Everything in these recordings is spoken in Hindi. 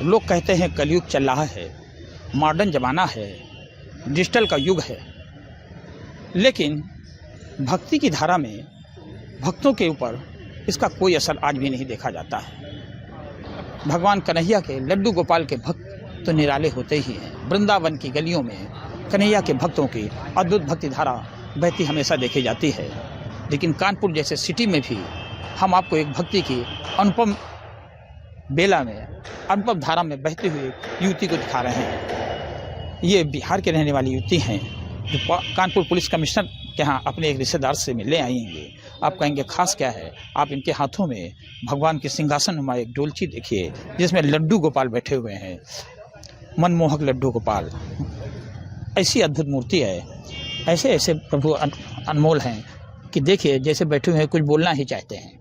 लोग कहते हैं कलयुग चल रहा है, मॉडर्न ज़माना है, डिजिटल का युग है, लेकिन भक्ति की धारा में भक्तों के ऊपर इसका कोई असर आज भी नहीं देखा जाता है। भगवान कन्हैया के लड्डू गोपाल के भक्त तो निराले होते ही हैं। वृंदावन की गलियों में कन्हैया के भक्तों की अद्भुत भक्ति धारा बहती हमेशा देखी जाती है, लेकिन कानपुर जैसे सिटी में भी हम आपको एक भक्ति की अनुपम बेला में, अनुपम धारा में बहती हुई युवती को दिखा रहे हैं। ये बिहार के रहने वाली युवती हैं जो कानपुर पुलिस कमिश्नर के यहाँ अपने एक रिश्तेदार से मिलने आई हैं। आप कहेंगे खास क्या है? आप इनके हाथों में भगवान के सिंहासन नुमा एक डोलची देखिए जिसमें लड्डू गोपाल बैठे हुए हैं, मनमोहक लड्डू गोपाल। ऐसी अद्भुत मूर्ति है, ऐसे ऐसे प्रभु अनमोल हैं कि देखिए जैसे बैठे हुए हैं कुछ बोलना ही चाहते हैं।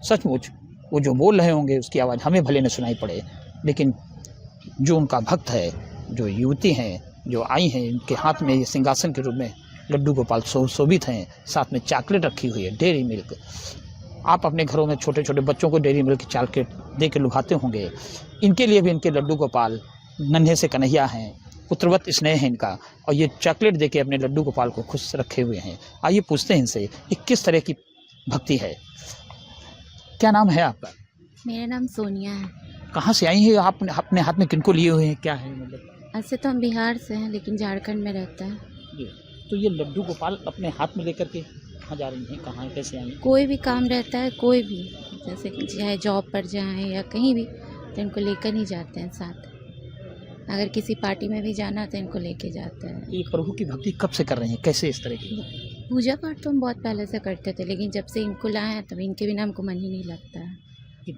सचमुच वो जो बोल रहे होंगे उसकी आवाज़ हमें भले न सुनाई पड़े, लेकिन जो उनका भक्त है, जो युवती हैं जो आई हैं, इनके हाथ में ये सिंहासन के रूप में लड्डू गोपाल शोभित हैं, साथ में चॉकलेट रखी हुई है, डेयरी मिल्क। आप अपने घरों में छोटे छोटे बच्चों को डेयरी मिल्क चॉकलेट दे के लुभाते होंगे, इनके लिए भी इनके लड्डू गोपाल नन्हे से कन्हैया हैं, पुत्रवत स्नेह है इनका, और ये चॉकलेट देके अपने लड्डू गोपाल को खुश रखे हुए हैं। आइए पूछते हैं इनसे ये किस तरह की भक्ति है। क्या नाम है आपका? मेरा नाम सोनिया है। कहाँ से आई हैं आप? अपने हाथ में किनको लिए हुए हैं, क्या है मतलब? ऐसे तो हम बिहार से हैं, लेकिन झारखंड में रहता है। तो ये लड्डू गोपाल अपने हाथ में लेकर के कहाँ जा रही हैं, कहाँ कैसे आई? कोई भी काम रहता है, कोई भी, जैसे चाहे जॉब पर जाएं या कहीं भी, तो इनको लेकर ही जाते हैं साथ। अगर किसी पार्टी में भी जाना तो इनको लेके जाते हैं। ये प्रभु की भक्ति कब से कर रहे हैं, कैसे इस तरह की? पूजा पाठ तो हम बहुत पहले से करते थे, लेकिन जब से इनको लाए हैं तब इनके बिना हमको मन ही नहीं लगता है।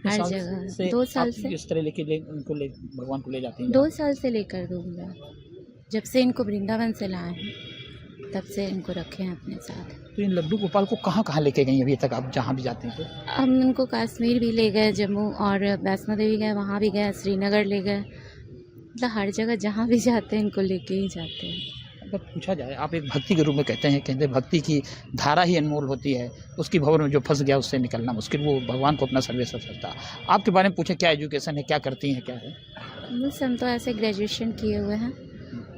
हर जगह 2 साल से इस तरह उनको भगवान को ले जाते हैं। 2 साल से लेकर दूंगा, जब से इनको वृंदावन से लाए हैं तब से इनको रखे हैं अपने साथ। तो इन लड्डू गोपाल को कहाँ कहाँ लेके गई अभी तक आप जहाँ भी जाते हैं? तो हम उनको कश्मीर भी ले गए, जम्मू और वैष्णो देवी गए, वहाँ भी गए, श्रीनगर ले गए, मतलब हर जगह जहाँ भी जाते हैं इनको लेके ही जाते हैं। अगर पूछा जाए, आप एक भक्ति के रूप में कहते हैं भक्ति की धारा ही अनमोल होती है, उसकी भंवर में जो फंस गया उससे निकलना मुश्किल, वो भगवान को अपना सर्वेसर्व समझता। आपके बारे में पूछे क्या एजुकेशन है, क्या करती हैं, क्या है? बस हम तो ऐसे ग्रेजुएशन किए हुए हैं,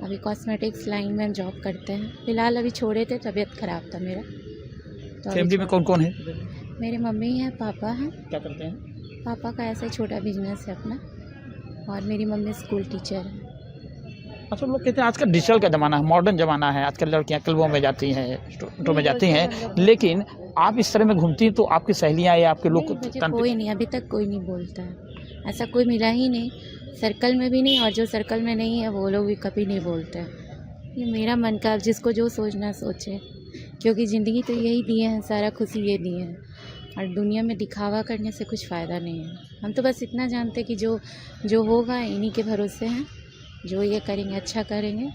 अभी कॉस्मेटिक्स लाइन में जॉब करते हैं। फिलहाल अभी छोड़े थे, तबीयत ख़राब था मेरा। तो फैमिली में कौन कौन है? मेरे मम्मी हैं, पापा हैं। क्या करते हैं? पापा का ऐसा छोटा बिजनेस है अपना, और मेरी मम्मी स्कूल टीचर है। अच्छा, लोग कहते हैं आजकल डिजिटल का ज़माना है, मॉडर्न ज़माना है, आजकल लड़कियां क्लबों में जाती हैं, स्टोरों में जाती हैं, लेकिन आप इस तरह में घूमती हैं तो आपकी सहेलियां या आपके लोग? कोई नहीं, अभी तक कोई नहीं बोलता है, ऐसा कोई मिला ही नहीं, सर्कल में भी नहीं, और जो सर्कल में नहीं है वो लोग भी कभी नहीं बोलते हैं। ये मेरा मन का, जिसको जो सोचना सोचे, क्योंकि ज़िंदगी तो यही दिए हैं, सारा खुशी ये दिए हैं, और दुनिया में दिखावा करने से कुछ फ़ायदा नहीं है। हम तो बस इतना जानते कि जो होगा इन्हीं के भरोसे हैं, जो ये करेंगे अच्छा करेंगे।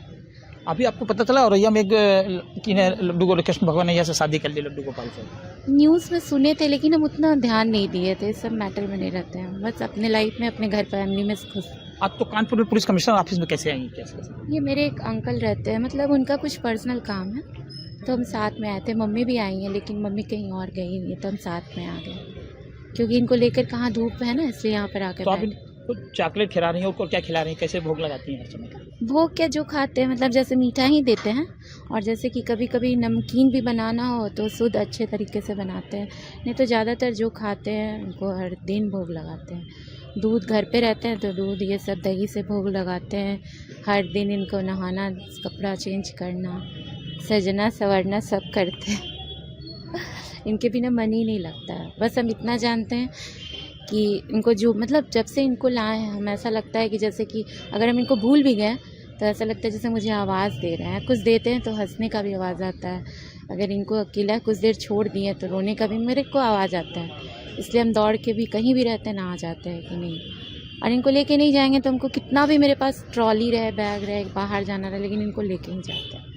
अभी आपको पता चला औरैया में लड्डू को कृष्ण भगवान ने से शादी कर ली लड्डू गोपाल से? न्यूज़ में सुने थे, लेकिन हम उतना ध्यान नहीं दिए थे, सब मैटर में नहीं रहते हैं, बस अपने लाइफ में, अपने घर फैमिली में खुश। आप तो कानपुर में पुलिस कमिश्नर ऑफिस में कैसे आई? कैसे? ये मेरे एक अंकल रहते हैं, मतलब उनका कुछ पर्सनल काम है, तो हम साथ में आए थे। मम्मी भी आई हैं, लेकिन मम्मी कहीं और गई नहीं, तो हम साथ में आ गए, क्योंकि इनको लेकर कहाँ धूप है ना, इसलिए यहाँ पर आकर। तो आप इनको चॉकलेट खिला रही हैं और क्या खिला रही हैं, कैसे भोग लगाती हैं हर समय? भोग क्या, जो खाते हैं, मतलब जैसे मीठा ही देते हैं, और जैसे कि कभी कभी नमकीन भी बनाना हो तो शुद्ध अच्छे तरीके से बनाते हैं, नहीं तो ज़्यादातर जो खाते हैं उनको हर दिन भोग लगाते हैं। दूध घर पे रहते हैं तो दूध ये सब दही से भोग लगाते हैं, हर दिन इनको नहाना, कपड़ा चेंज करना, सजना संवरना सब करते हैं। इनके बिना मन ही नहीं लगता है। बस हम इतना जानते हैं कि इनको जो, मतलब जब से इनको लाए हैं हम, ऐसा लगता है कि जैसे कि अगर हम इनको भूल भी गए तो ऐसा लगता है जैसे मुझे आवाज़ दे रहे हैं। कुछ देते हैं तो हंसने का भी आवाज़ आता है, अगर इनको अकेला कुछ देर छोड़ दिए तो रोने का भी मेरे को आवाज़ आता है, इसलिए हम दौड़ के भी कहीं भी रहते हैं ना आ जाते हैं कि नहीं। और इनको लेके नहीं जाएंगे तो हमको कितना भी मेरे पास ट्रॉली रहे, बैग रहे, बाहर जाना रहे, लेकिन इनको लेके ही जाते हैं।